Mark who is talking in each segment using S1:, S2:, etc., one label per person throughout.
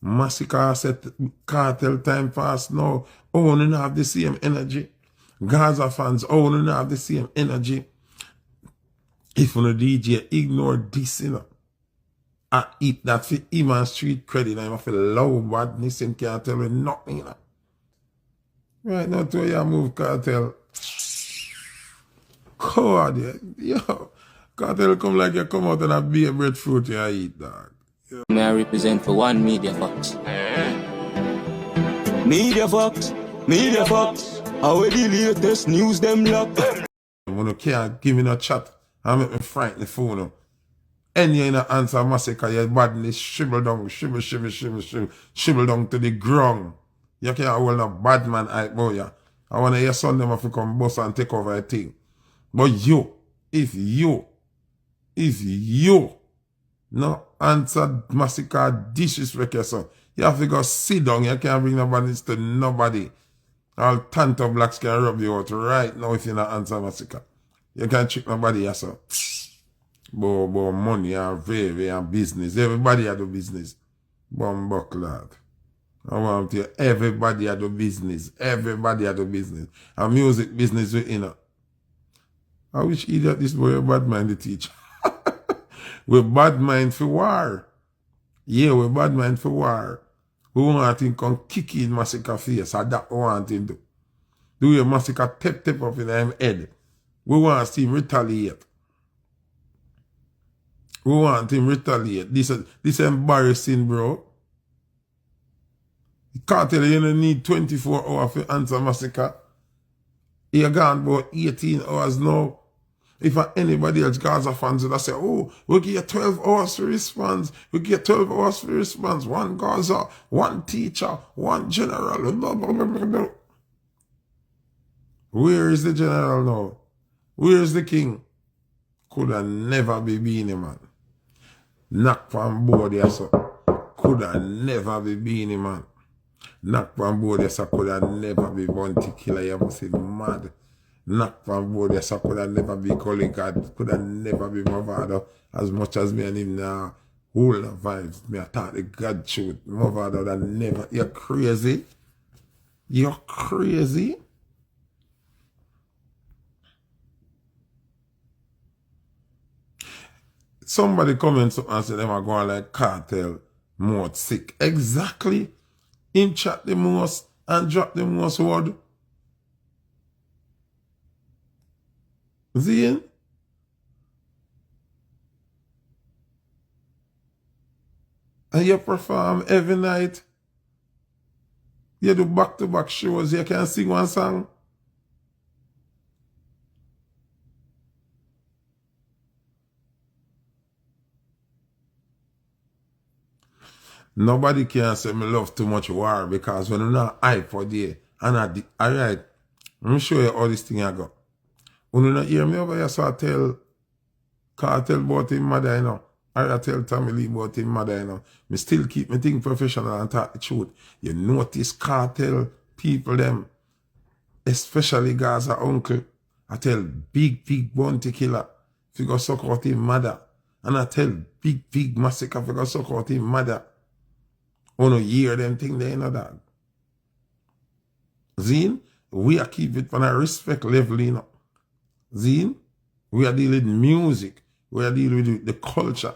S1: Masicka said Kartel time fast now. Owning have the same energy. Gaza fans owning have the same energy. If on a DJ ignore this, you know, I eat that for him and street credit. I feel low badness and can't tell me nothing, you know. Right now, to you move Kartel. God, yo. Kartel come like you come out and a beer breadfruit you eat, dog.
S2: May I represent for one Media Fox. Media Fox, Media Fox. How the latest news them lock.
S1: When you can't give me no chat, I make me frighten the phone. And you ain't answer Masicka, your badness shrivel down, shrivel down to the ground. You can't hold no bad man hype, boy. I want to hear son them if you come bust and take over a thing. But you, if you no answer Masicka disrespect your son, you have to go sit down. You can't bring nobody to nobody. All Tanto blacks can rub you out right now if you not answer Masicka. You can't trick nobody yourself. But money and favor and business. Everybody had do business. Bumbuck lad. I want to tell you, everybody had do business. Everybody had do business. And music business with you know. I wish idiot this boy a bad mind to teach. We bad mind for war. Yeah, we bad mind for war. We want him come kick in Masicka face. And that we want him to. Do your Masicka tap up in him head. We want to see him retaliate. We want him retaliate. This embarrassing, bro. You can't tell you don't need 24 hours to answer Masicka. You're gone about 18 hours now. If anybody else Gaza fans would say, oh, we'll give you 12 hours for response. We'll give you 12 hours for response. One Gaza, one teacher, one general. Blah, blah, blah, blah, blah. Where is the general now? Where is the king? Could have never be Beanie Man. Knock from board there, so. Could have never be Beanie Man. Knock from board there, so. Could have never be Bounty Killer. You must say mad. Knock from board there, so. Could have never be Collie God. Could have never be Movado. As much as me and him now hold the vibes. Me I thought the God truth. Movado that never. You're crazy. You're crazy. Somebody comments up and say them are going like Kartel more sick. Exactly. Him chat the most and drop the most word. See? And you perform every night. You do back-to-back shows. You can sing one song. Nobody can say me love too much war because when you're not hype for the and alright, let me show you all this thing I got. When you not hear me over here, so I tell Kartel about him mother, you know. I tell Tommy Lee about him mother, you know. Me still keep me thing professional and talk the truth. You notice Kartel people them, especially Gaza uncle. I tell big bounty killer if you go suck out him mother. And I tell big Masicka if you go suck out him mother. On a year them thing they know that. Zine, we are keep it on a respect level, you know. Zine, we are dealing with music. We are dealing with the culture.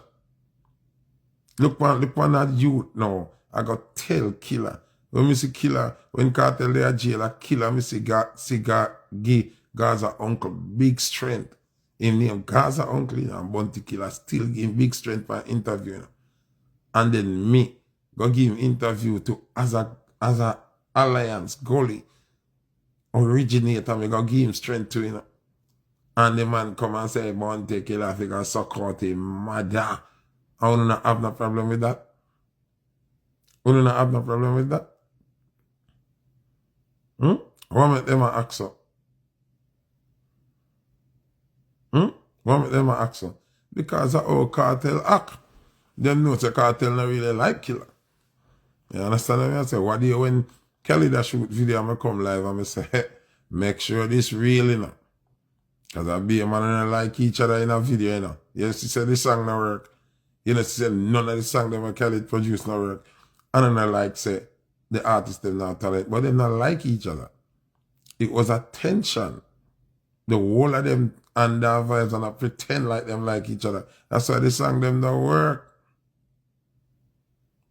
S1: Look on that youth now. I got tell killer. When me see killer, when Kartel there jail, a killer, me see Gaza uncle, big strength. Him name Gaza uncle, you know, and Bounty Killer still give him big strength for interview, you know. And then me, go give him interview to as a alliance goalie originator, me go give him strength to, you know. And the man come and say, Bounty Killer, if you go suck out him mother. I will not have no problem with that. Will not have no problem with that. What make them ask so? What make them ask so? Because of how Kartel act. Them know the Kartel not really like killer. You understand what I say? What do you when Kelly that shoot video I come live and I say, hey, make sure this real, you know. Because I be a man and I like each other in a video, you know. Yes, she said this song no work. You know, she said none of the song that Kelly produced no work. And then I like say, the artists them not talent, but them not like each other. It was a tension. The whole of them under Vybz and I pretend like them like each other. That's why the song them don't work.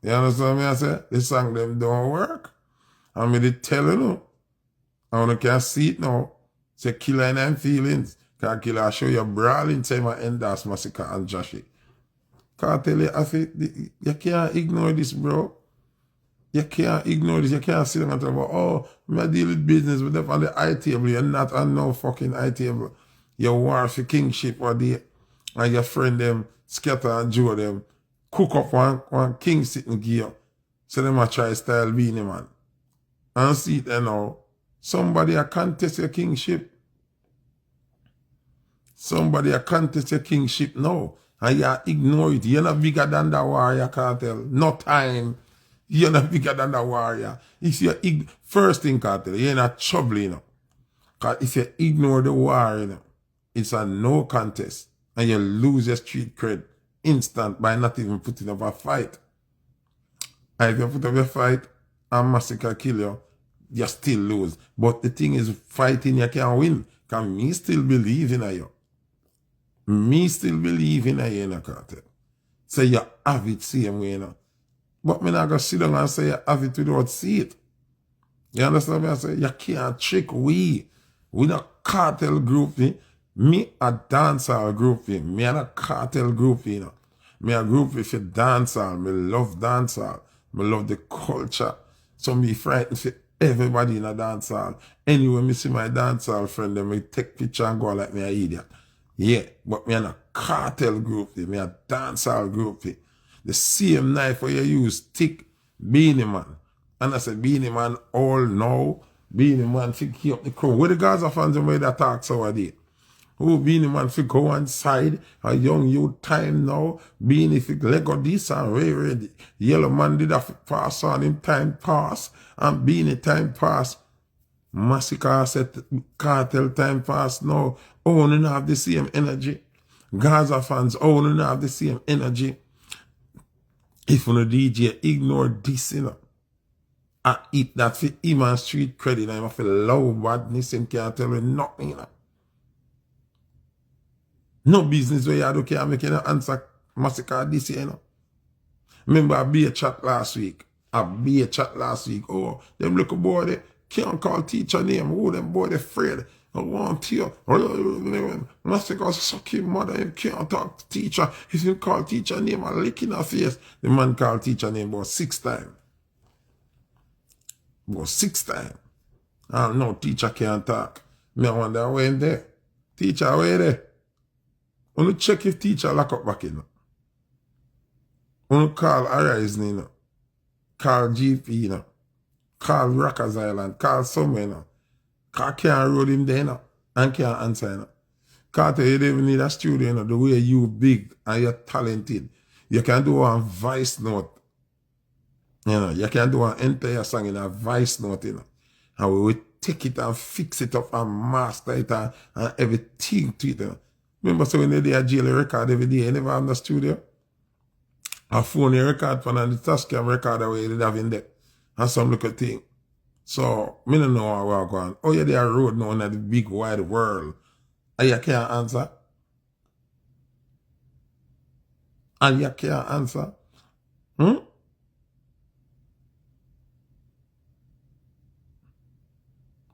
S1: You understand me? I say? The song them don't work. I mean, they tell you, I want to can see it now. Say, Killer in them feelings. Because Killer show you brawling time I endorse Masicka and Joshy. Kartel, you can't ignore this, bro. You can't ignore this. You can't sit down and talk about, oh, I deal with business with them on the high table. You're not on no fucking high table. You war for kingship or the, and your friend them, Scatter and Joe them, cook up one king sitting gear. So them a try style Beanie Man. And see it now. Somebody a contest your kingship. Somebody a contest your kingship now. And you ignore it. You're not bigger than the warrior, Kartel. No time. You're not bigger than the warrior. If you first thing, Kartel, you're not trouble, you know. Because if you ignore the warrior, you know, it's a no contest. And you lose your street cred instant by not even putting up a fight. And if you put up a fight and Masicka kill you, you still lose. But the thing is, fighting you can't win. Because me still believe in you. Me still believe in you, Kartel. So you have it same way, you know. But me not gonna sit down and say you have it without see it. You understand me? I say you can't trick we. We not cartel group. Me a dancehall group. Me and a cartel group. You know. Me a group with a dancehall. Me love dancehall. Me love the culture. So me frightened for everybody in a dancehall. Anyway, me see my dancehall friend, them me take picture and go like me an idiot. Yeah, but me and a cartel group. Me a dancehall group. The same knife where you use thick Beanie Man. And I said, Beanie Man all now. Beanie Man fi keep up the crew. Where the Gaza fans and where they talk so a day? Who Beanie Man fi go on side? A young youth time now. Beanie fi Lego this and ready. Yellow Man did a pass on him time pass. And Beanie time pass. Masicka said Kartel time pass now. Owning have the same energy. Gaza fans owning have the same energy. If on a DJ ignore this, you know, I eat that for him and street credit, and I feel low badness and can't tell me nothing, you know. No business where you do can't make you answer Masicka this, you know. Remember I be a chat last week. Oh, them little boy they can't call teacher name. Oh, them boy they afraid. I want you. Masicka suck him mother. He can't talk to teacher. If you call teacher name, I lick in her face. The man called teacher name about 6 times. About 6 times. I know teacher can't talk. Me I wonder where him there. Teacher where there? Only check if teacher lock up back in. Only call Horizon, you know. Call GP, you know. Call Rockers Island. Call somewhere, you know. Cause can't roll him there, you know, and can't answer, you know. Kartel, you don't even need a studio, you know, the way you big and you're talented. You can do a voice note. You know, you can do an entire song in a voice note, you know. And we will take it and fix it up and master it and everything to it, you know. Remember, so when they did a jail record every day, you never have the studio? A phone you record from and the Tascam record away they have in there. And some little thing. So, me don't know how we're going. Oh, yeah, they are road now in the big wide world. And you can't answer. And you can't answer. Me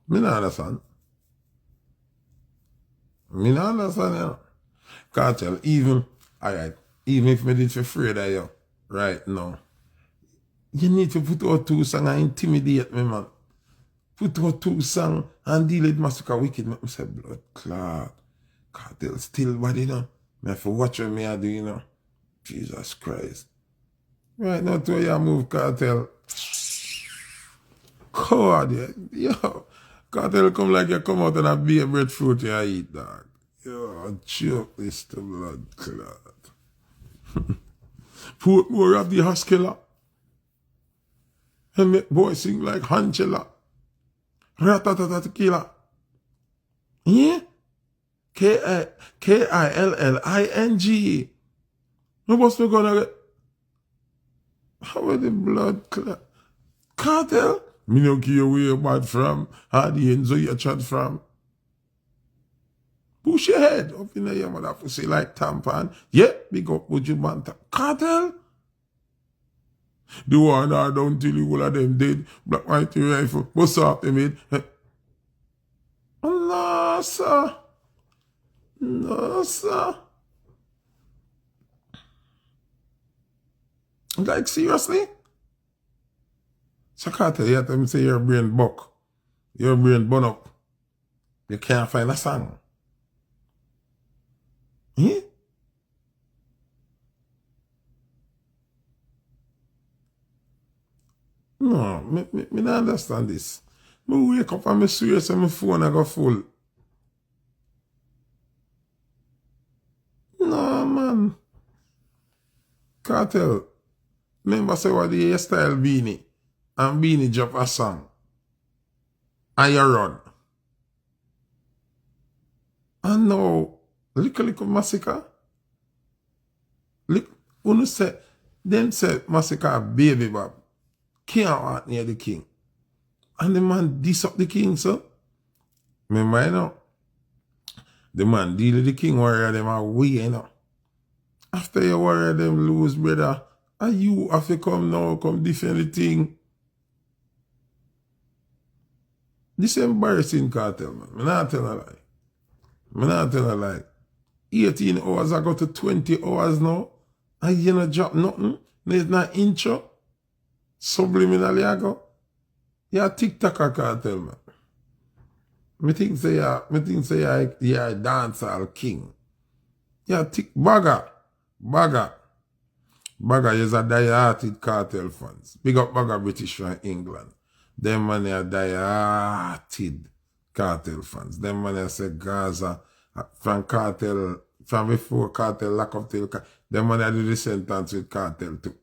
S1: not understand. Me not understand, you know. Kartel, even, alright, even if me did for afraid of you, right now, you need to put out 2 songs and intimidate me, man. Put out 2 songs and deal with Masicka wicked. Make me say blood clot. Kartel still body, you know. Me have to watch what me I do, you know. Jesus Christ. Right now, to you move, Kartel. God, yeah. Yo. Kartel come like you come out and a beer breadfruit you eat, dog. Yo, joke this to blood clot. Put more of the Huskiller. And make boy sing like Hanchella. Ratatatata. Yeah? Killing. No boss me gonna get. How the blood clot? Kartel? Me no care where you bad from, or the ends where you chat from. Push your head up in your mother pussy like tampon. Yeah, big up with your banta. Kartel? The one I don't tell you all of them dead. Black, white, rifle. What's up, they made? No, sir. No, sir. Like, seriously? So Kartel, you have to say your brain buck. Your brain burn up. You can't find a song. Eh? No, me don't understand this. Me wake up and me serious and my phone I go full. No, man. Kartel. Remember say what the hairstyle beanie. And beanie drop a song. And you run. And now, little Masicka. Look, when you say, them say Masicka baby Bob. Can't walk near the king. And the man diss up the king, so. Remember, you know? The man deal with the king warrior them away, you know. After you warrior them lose, brother, and you have to come now, come defend the thing. This embarrassing Kartel, man. I'm not telling a lie. I'm not telling a lie. 18 hours, I go to 20 hours now. And you not drop nothing. There's not intro. Subliminally, I go. You're a TikToker, Kartel, man. Me think say you're a dancehall king. You're a Bagger is a die-hearted Kartel fans. Big up Bagger British from England. Them man are die-hearted Kartel fans. Them man are say Gaza from Kartel, from before Kartel lock up till them man are do the sentence with Kartel too.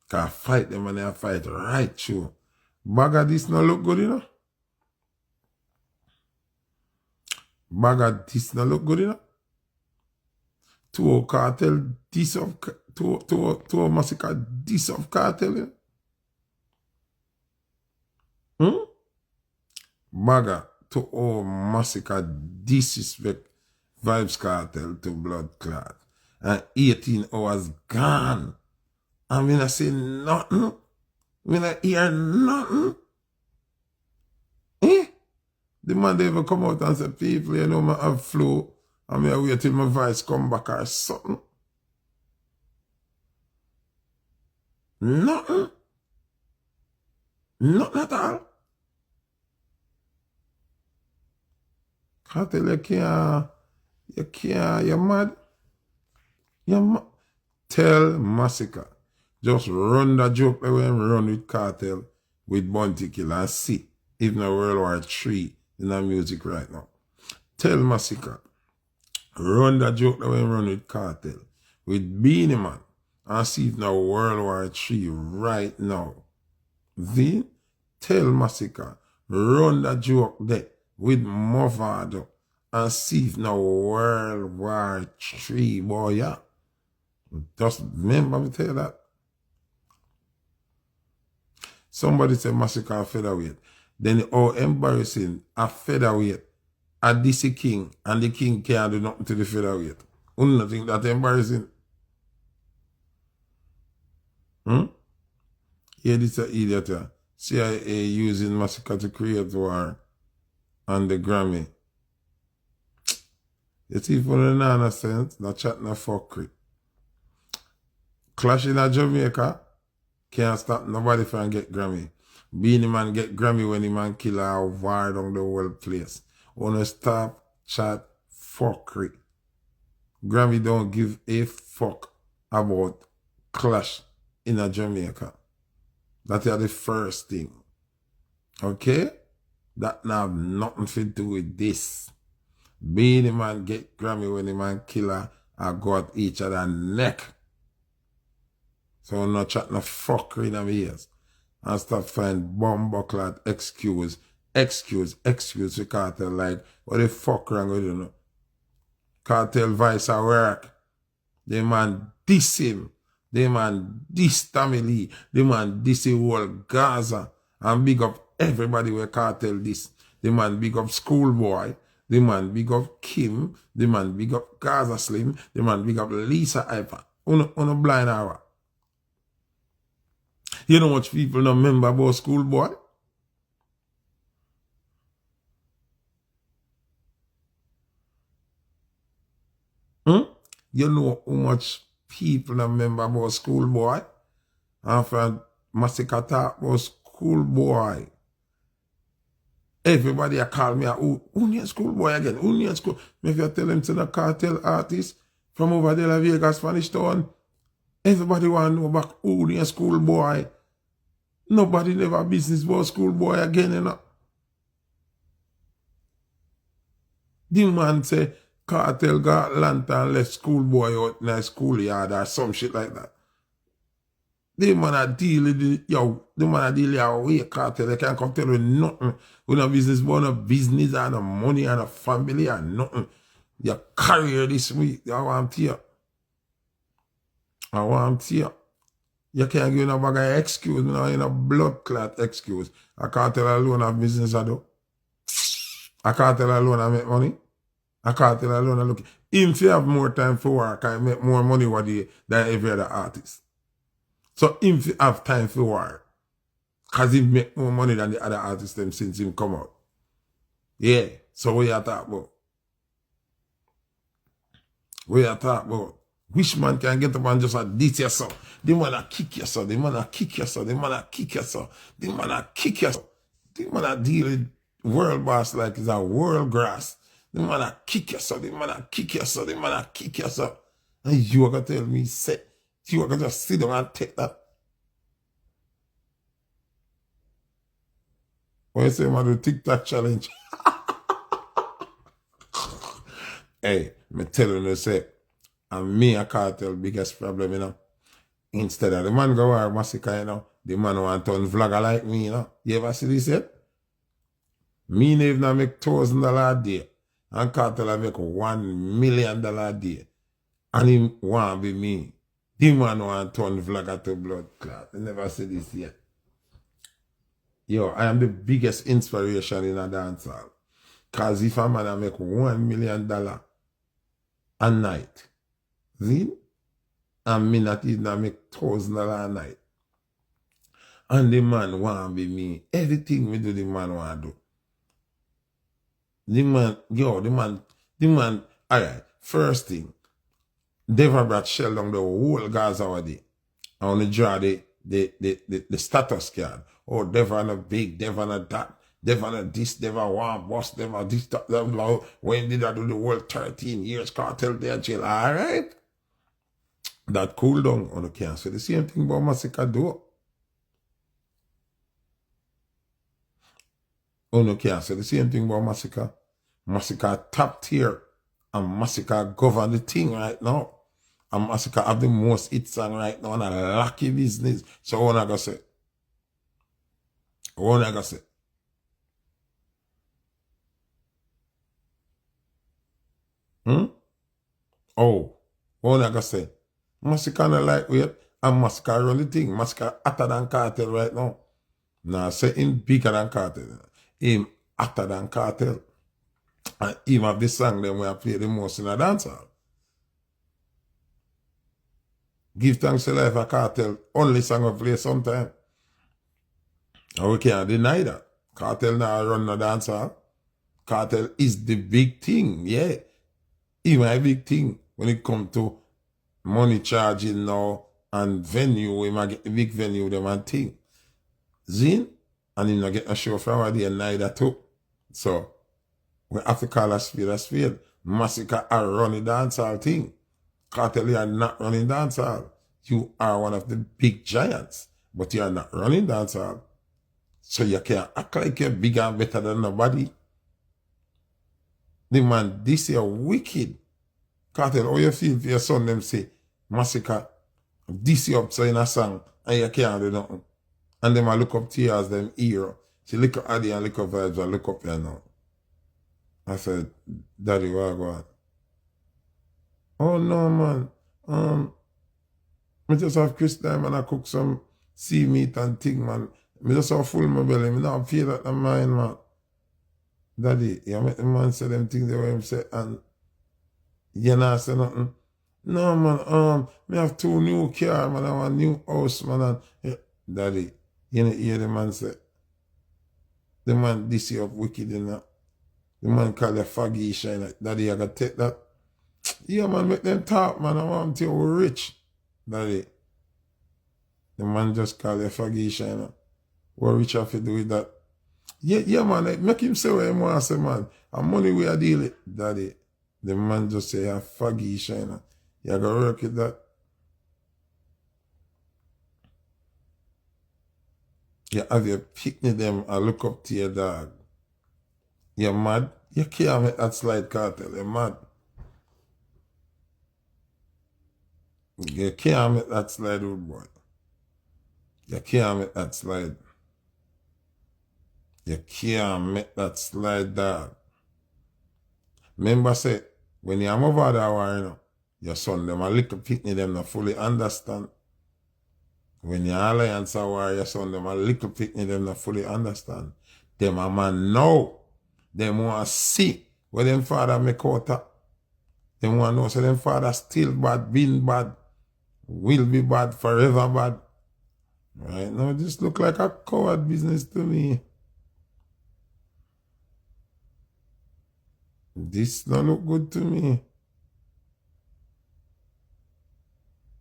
S1: Cause fight them man are fight right through. Bagger this no look good, you know? Bagger this no look good, you know? Two Kartel this of two Masicka this of Kartel, you know? Bagger to all Masicka disrespect Vybz Kartel to blood clot. And 18 hours gone. And we not say nothing. We not hear nothing. Eh? The man they ever come out and say, people, you know, I have flu. And me wait till my voice come back or something. Nothing. Nothing at all. Kartel, you're mad. You're mad. Tell Masicka. Just run the joke the way we run with Kartel, with Bounty Killer, and see if no World War III in the music right now. Tell Masicka. Run the joke the way we run with Kartel, with Beanie Man, and see if no World War III right now. Then tell Masicka. Run the joke there with Movado, and see if no World War III, boy, yeah. Just remember me tell you that. Somebody said Masicka a featherweight. Then how embarrassing a featherweight a DC king and the king can't do nothing to the featherweight. You don't think that embarrassing? Yeah, this is an idiot. CIA using Masicka to create war on the Grammy. You see, for the nonsense, no chat, no fuckery. Clash in Jamaica can't stop nobody from get Grammy. Beanie Man get Grammy when the man kill or war down the whole place. Wanna stop chat fuckery. Grammy don't give a fuck about clash in Jamaica. That is the first thing. Okay? That now have nothing to do with this. Beanie Man get Grammy when the man killer or go at each other neck. So I'm not chat no fuckery in my ears. And stop find bumbleclad excuse for Kartel. Like, what the fuck wrong with you know? Kartel vice at work. The man diss him. The man this family. The man this whole Gaza. And big up everybody where Kartel this. The man big up Schoolboy. The man big up Kim. The man big up Gaza Slim. The man big up Lisa Hyper. On a blind hour. You know much people don't remember about Schoolboy? You know how much people don't remember about Schoolboy? After Masicka talk about Schoolboy. Everybody call me, who near Schoolboy again? Who near school? If you tell them to the Kartel artist from over there, La Vegas, Spanish Town, everybody want to know about who near Schoolboy. Nobody never business about Schoolboy again, you know. The man say, Kartel got lantern left Schoolboy out in a schoolyard or some shit like that. The man a deal with the man a deal with your Kartel. They can't come tell you nothing. We no business, but no business and no money and no family and nothing. Your career this week, I want to you. I want to you. You can't give no bag of excuse, no blood clot excuse. I Kartel alone have business I do. I Kartel alone I make money. I Kartel alone I look. If you have more time for work, I make more money what day than every other artist. So if you have time for work, because he make more money than the other artists them since him come out. Yeah. So what you talk about? What you talk about? Which man can get up and just a this yourself? The man a kick yourself. The man a kick yourself. The man a kick yourself. The man a kick yourself. The man a deal with world boss like it's a world grass. The man a kick yourself. The man a kick yourself. The man a kick yourself. And you are going to tell me, say, you are going to just sit down and take that. When you say, man, do TikTok challenge. Hey, me tell you, say, and me a Kartel biggest problem, you know. Instead of the man go out Masicka, you know, the man want to turn vlogger like me, you know. You ever see this yet? Me never make $1,000 a day. And Kartel I make $1 million a day. And him want be me. The man want to turn vlogger to blood clot. I never see this yet. Yo, I am the biggest inspiration in a dancehall. Because if a man make $1 million a night, see? And me not even make $1,000 a night. And the man want be me. Everything me do, the man want do. The man, alright, first thing, Dever brought shell down the whole Gaza already. I want to draw the status card. Oh, Dever and a big, Dever and a that, Dever and a this, Dever one boss, Dever this, that, when did I do the world 13 years, Kartel there, jail, alright? That cool down on the cancer. The same thing about Masicka do. On the cancer. The same thing about Masicka. Masicka top tier. And Masicka govern the thing right now. And Masicka have the most hit song right now. And a lucky business. So what I gotta say? What I gotta say? Oh, what I gotta say? Masicka not lightweight, and Masicka run the thing. Masicka hotter than Kartel right now. Nah, say him bigger than Kartel. Him hotter than Kartel. And him have the song them we play the most in a dancehall. Give thanks to life a Kartel. Only song we play sometime. And we can't deny that. Kartel now run the dancehall. Kartel is the big thing, yeah. Even a big thing when it come to money charging now and venue, we might get the big venue, them and thing. Zin? And him not get a show from there neither too. So, we have to call a spade a spade. Masicka are running dancehall thing. Kartel, you are not running dancehall. You are one of the big giants, but you are not running dancehall. So you can't act like you're bigger and better than nobody. The man, this is wicked. Kartel, how you feel for your son, them say, Masicka, this you up so in a song, and you can't do nothing. And them I look up to you as them hero. She look up Addy and look up Vybz and look up here now. I said, Daddy, what I go on? Oh no, man. I just have Chris time and I cook some sea meat and thing, man. I just have full my belly. I don't feel that in mind, man. Daddy, you make the man say them things the way him say, and you not say nothing. No, man, me have 2 new car, man, I have a new house, man, and Daddy, you know, hear the man say, the man this you up wicked, you know. The man call you faggy shine. Daddy, I gotta take that. Yeah, man, make them talk, man. I want to we're rich. Daddy. The man just call you faggy shine. What rich have to do with that? Yeah, man, like, make him say what he want to say, man. And money we are dealing. Daddy. The man just say you're faggy shine. You gotta work with that. You have your picnic them and look up to your dog. You're mad? You can't make that slide, Kartel. You're mad. You can't make that slide, old boy. You can't make that slide. You can't make that slide, dog. Remember, say, when you have over that war, you know, your son, them a little picnic, them not fully understand. When you alliance a war, your son, them a little picnic, them not fully understand. Them a man know. Them want to see where them father make out of. Them want to know, so them father still bad, been bad, will be bad, forever bad. Right now, this look like a coward business to me. This don't look good to me.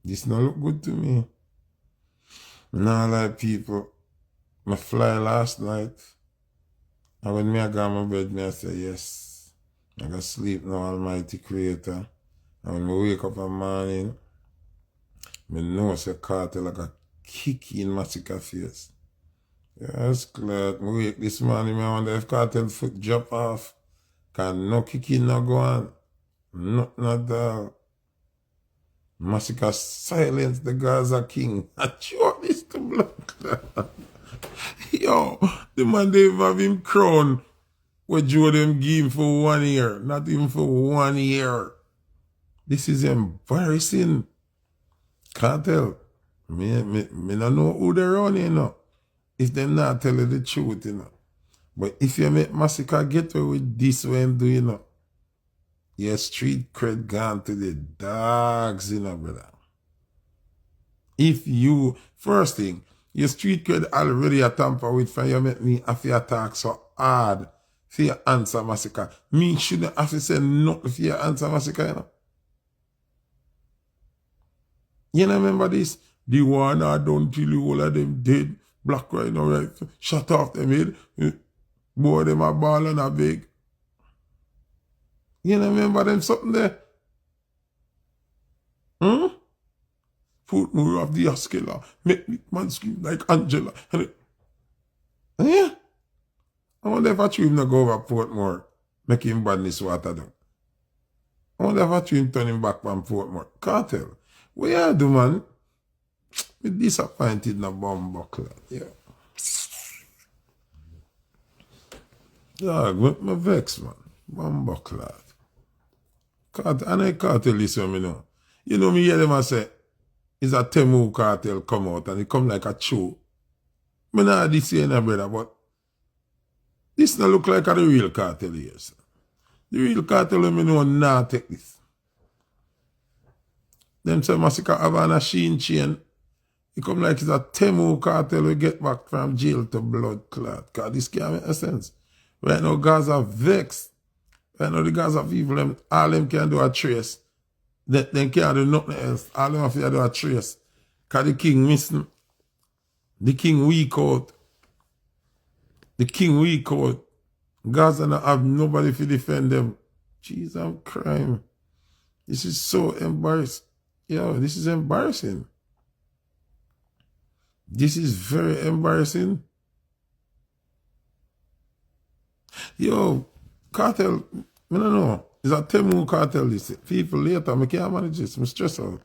S1: This don't look good to me. Nah, like people, I fly last night. And when I got my bed, I say, yes, I got sleep now, Almighty Creator. And when I wake up in the morning, I know it's a Kartel like a kick in Masicka face. Yes, glad. I wake this morning, I wonder if Kartel foot drop off. Because no kicking no go on. Nothing at all. Masicka silence the Gaza king. I choke this to block. Yo, the man they have him crown what Joe them give him for 1 year. Not even for 1 year. This is embarrassing. Kartel. Me don't know who they run, you know. If they not tell you the truth, you know. But if you make Masicka get away with this way I'm doing, you know, your street cred gone to the dogs, you know, brother. If you, first thing, your street cred already a tamper with for you make me have to attack so hard for your answer Masicka. Me shouldn't have to say nothing for your answer Masicka, you know. You know, remember this? The one I don't till you all of them dead, black right now, right? Shut off them head. Boy, them a ball and a big. You know, remember them something there? Put more of the Askela. Make me man scream like Angela. Yeah. I wonder if I treat him to go over Portmore. Make him badness water down. I wonder if I treat him turn him back from Portmore. Kartel. What you do, man? Me disappointed in a bomb buckler. Yeah. Dog, me vex, man. Bomb buckler. And I can't tell you something, you know. You know me hear them say, it's a Temu Kartel come out and it come like a chew. Me not this here, brother, but this not look like a the real Kartel here, sir. The real Kartel, me know not take this. Them say Masicka have a machine chain. It come like it's a Temu Kartel we get back from jail to blood clot. Cause this can't make a sense. Right now, Gaza vexed. Right now, the Gaza people, them, all them can do a trace. They can't do nothing else. All them have to do a trace. Cause the king missing. The king weak out. The king weak out. Gaza don't have nobody to defend them. Jeez, I'm crying. This is so embarrassing. Yo, this is embarrassing. This is very embarrassing. Yo, Kartel, I don't know. It's a Temu Kartel this. People later, I can't manage this. I'm stressed out.